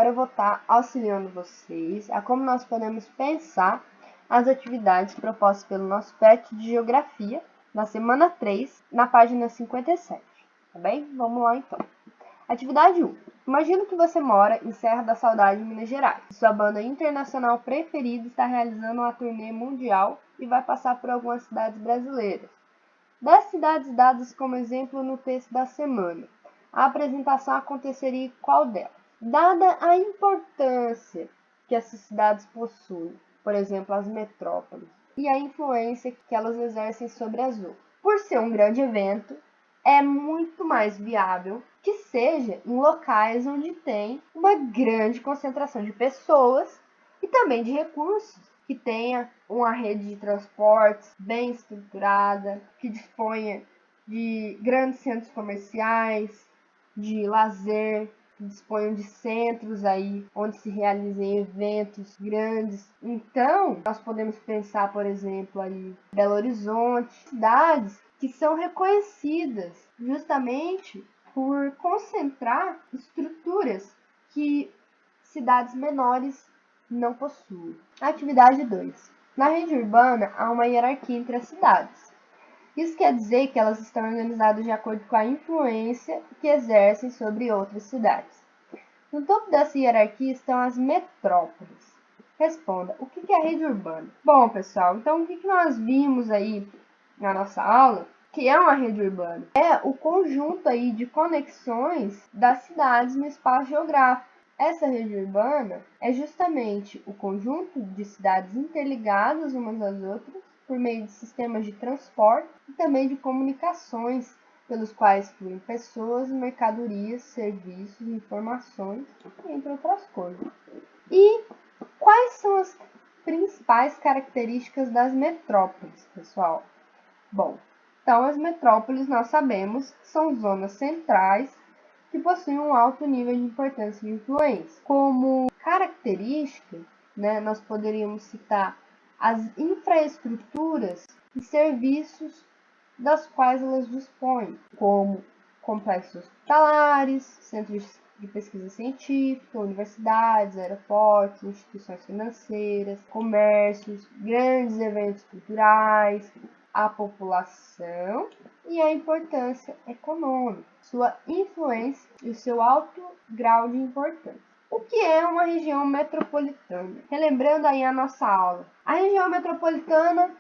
agora eu vou estar auxiliando vocês a como nós podemos pensar as atividades propostas pelo nosso PET de Geografia, na semana 3, na página 57, tá bem? Vamos lá então. Atividade 1. Imagina que você mora em Serra da Saudade, Minas Gerais. Sua banda internacional preferida está realizando uma turnê mundial e vai passar por algumas cidades brasileiras. 10 cidades dadas como exemplo no texto da semana. A apresentação aconteceria em qual delas? Dada a importância que essas cidades possuem, por exemplo, as metrópoles, e a influência que elas exercem sobre as outras. Por ser um grande evento, é muito mais viável que seja em locais onde tem uma grande concentração de pessoas e também de recursos, que tenha uma rede de transportes bem estruturada, que disponha de grandes centros comerciais, de lazer, que disponham de centros aí onde se realizem eventos grandes. Então, nós podemos pensar, por exemplo, aí Belo Horizonte, cidades que são reconhecidas justamente por concentrar estruturas que cidades menores não possuem. Atividade 2. Na rede urbana, há uma hierarquia entre as cidades. Isso quer dizer que elas estão organizadas de acordo com a influência que exercem sobre outras cidades. No topo dessa hierarquia estão as metrópoles. Responda, o que é a rede urbana? Bom, pessoal, então o que nós vimos aí na nossa aula, que é uma rede urbana? É o conjunto aí de conexões das cidades no espaço geográfico. Essa rede urbana é justamente o conjunto de cidades interligadas umas às outras por meio de sistemas de transporte e também de comunicações, pelos quais fluem pessoas, mercadorias, serviços, informações, entre outras coisas. E quais são as principais características das metrópoles, pessoal? Bom, então as metrópoles nós sabemos que são zonas centrais que possuem um alto nível de importância e influência. Como característica, nós poderíamos citar as infraestruturas e serviços das quais elas dispõem, como complexos hospitalares, centros de pesquisa científica, universidades, aeroportos, instituições financeiras, comércios, grandes eventos culturais, a população e a importância econômica, sua influência e o seu alto grau de importância. O que é uma região metropolitana? Relembrando aí a nossa aula, a região metropolitana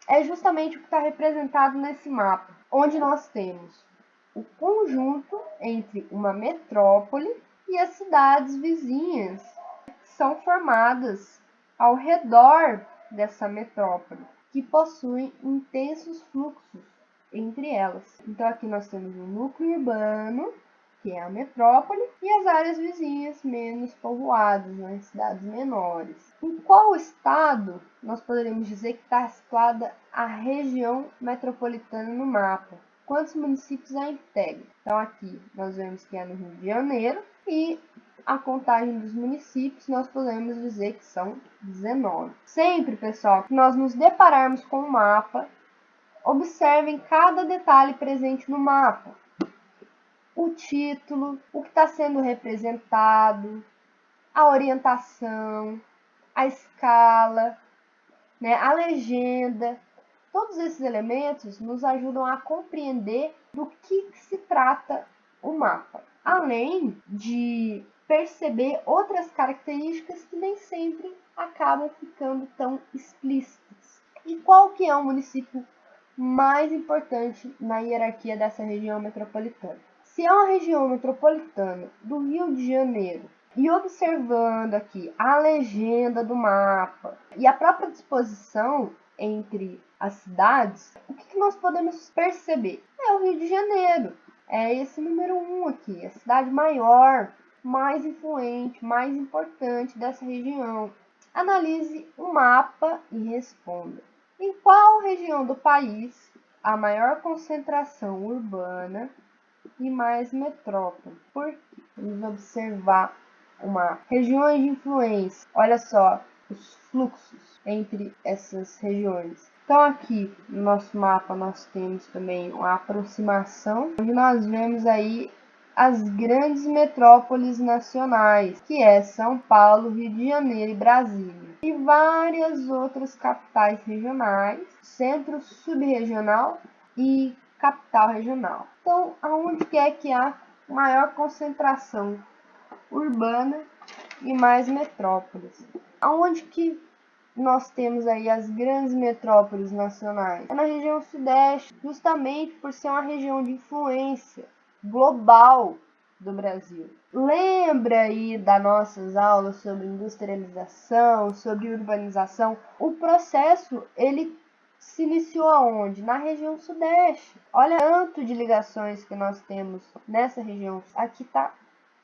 é justamente o que está representado nesse mapa, onde nós temos o conjunto entre uma metrópole e as cidades vizinhas, que são formadas ao redor dessa metrópole, que possuem intensos fluxos entre elas. Então aqui nós temos o núcleo urbano, que é a metrópole, e as áreas vizinhas menos povoadas, nas cidades menores. Em qual estado nós poderíamos dizer que está situada a região metropolitana no mapa? Quantos municípios a integram? Então aqui nós vemos que é no Rio de Janeiro, e a contagem dos municípios nós podemos dizer que são 19. Sempre, pessoal, que nós nos depararmos com o mapa, observem cada detalhe presente no mapa. O título, o que está sendo representado, a orientação, a escala, a legenda. Todos esses elementos nos ajudam a compreender do que se trata o mapa, além de perceber outras características que nem sempre acabam ficando tão explícitas. E qual que é o município mais importante na hierarquia dessa região metropolitana? Se é uma região metropolitana do Rio de Janeiro, e observando aqui a legenda do mapa e a própria disposição entre as cidades, o que nós podemos perceber? É o Rio de Janeiro, é esse número 1 aqui, a cidade maior, mais influente, mais importante dessa região. Analise o mapa e responda. Em qual região do país há maior concentração urbana e mais metrópole? Por quê? Vamos observar regiões de influência. Olha só os fluxos entre essas regiões. Então aqui no nosso mapa nós temos também uma aproximação, onde nós vemos aí as grandes metrópoles nacionais, que é São Paulo, Rio de Janeiro e Brasília, e várias outras capitais regionais, centro subregional e capital regional. Então, aonde é que há maior concentração urbana e mais metrópoles? Aonde que nós temos aí as grandes metrópoles nacionais? É na região sudeste, justamente por ser uma região de influência global do Brasil. Lembra aí das nossas aulas sobre industrialização, sobre urbanização? O processo, ele se iniciou aonde? Na região sudeste. Olha o tanto de ligações que nós temos nessa região. Aqui está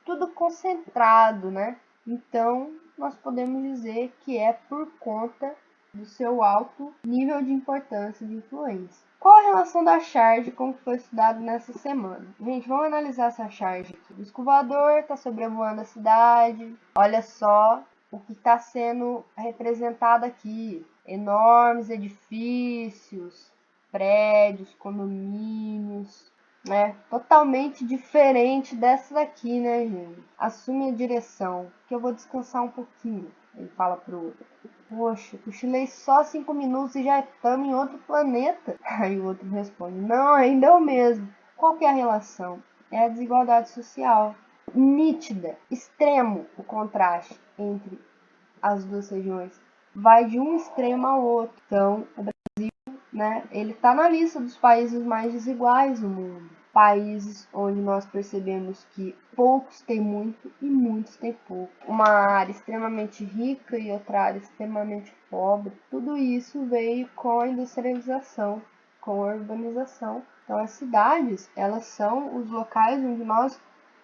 tudo concentrado, né? Então, nós podemos dizer que é por conta do seu alto nível de importância e de influência. Qual a relação da charge com o que foi estudado nessa semana? Gente, vamos analisar essa charge aqui. O disco voador está sobrevoando a cidade. Olha só o que está sendo representado aqui. Enormes edifícios, prédios, condomínios, né? Totalmente diferente dessa daqui, né, gente? Assume a direção, que eu vou descansar um pouquinho. Ele fala pro outro. Poxa, cochilei só 5 minutos e já estamos em outro planeta. Aí o outro responde, não, ainda é o mesmo. Qual que é a relação? É a desigualdade social. Nítida, extremo o contraste entre as duas regiões. Vai de um extremo ao outro. Então, o Brasil, né, ele está na lista dos países mais desiguais do mundo. Países onde nós percebemos que poucos têm muito e muitos têm pouco. Uma área extremamente rica e outra área extremamente pobre. Tudo isso veio com a industrialização, com a urbanização. Então as cidades, elas são os locais onde nós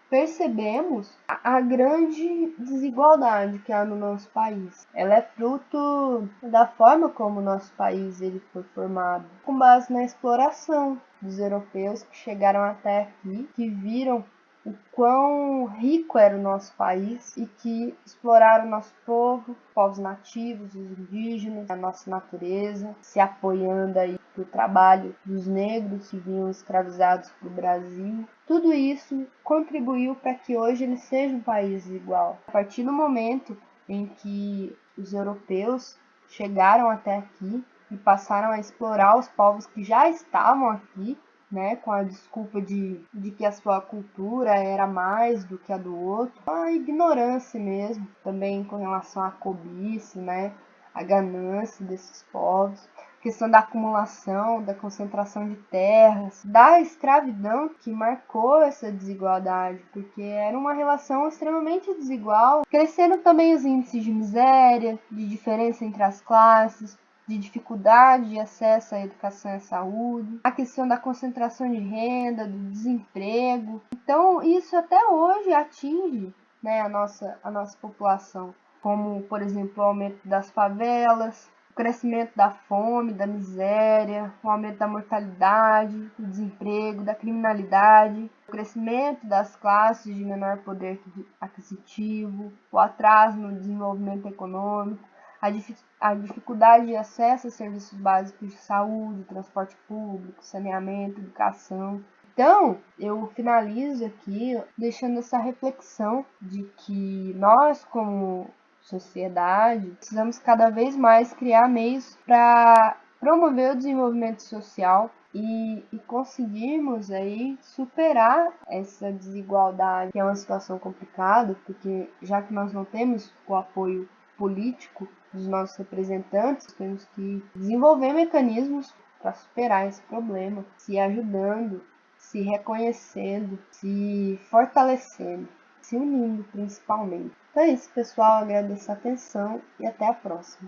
percebemos a grande desigualdade que há no nosso país. Ela é fruto da forma como o nosso país ele foi formado, com base na exploração dos europeus que chegaram até aqui, que viram o quão rico era o nosso país e que exploraram o nosso povo, povos nativos, os indígenas, a nossa natureza, se apoiando aí do trabalho dos negros que vinham escravizados para o Brasil. Tudo isso contribuiu para que hoje ele seja um país igual. A partir do momento em que os europeus chegaram até aqui e passaram a explorar os povos que já estavam aqui, né, com a desculpa de que a sua cultura era mais do que a do outro, a ignorância mesmo, também com relação à cobiça, né, a ganância desses povos, questão da acumulação, da concentração de terras, da escravidão que marcou essa desigualdade, porque era uma relação extremamente desigual. Cresceram também os índices de miséria, de diferença entre as classes, de dificuldade de acesso à educação e à saúde, a questão da concentração de renda, do desemprego. Então, isso até hoje atinge, né, a nossa população, como, por exemplo, o aumento das favelas, o crescimento da fome, da miséria, o aumento da mortalidade, do desemprego, da criminalidade, o crescimento das classes de menor poder aquisitivo, o atraso no desenvolvimento econômico, a dificuldade de acesso a serviços básicos de saúde, transporte público, saneamento, educação. Então, eu finalizo aqui deixando essa reflexão de que nós, como sociedade, precisamos cada vez mais criar meios para promover o desenvolvimento social e conseguirmos aí superar essa desigualdade, que é uma situação complicada, porque já que nós não temos o apoio político dos nossos representantes, temos que desenvolver mecanismos para superar esse problema, se ajudando, se reconhecendo, se fortalecendo, se unindo principalmente. Então é isso, pessoal. Agradeço a atenção e até a próxima.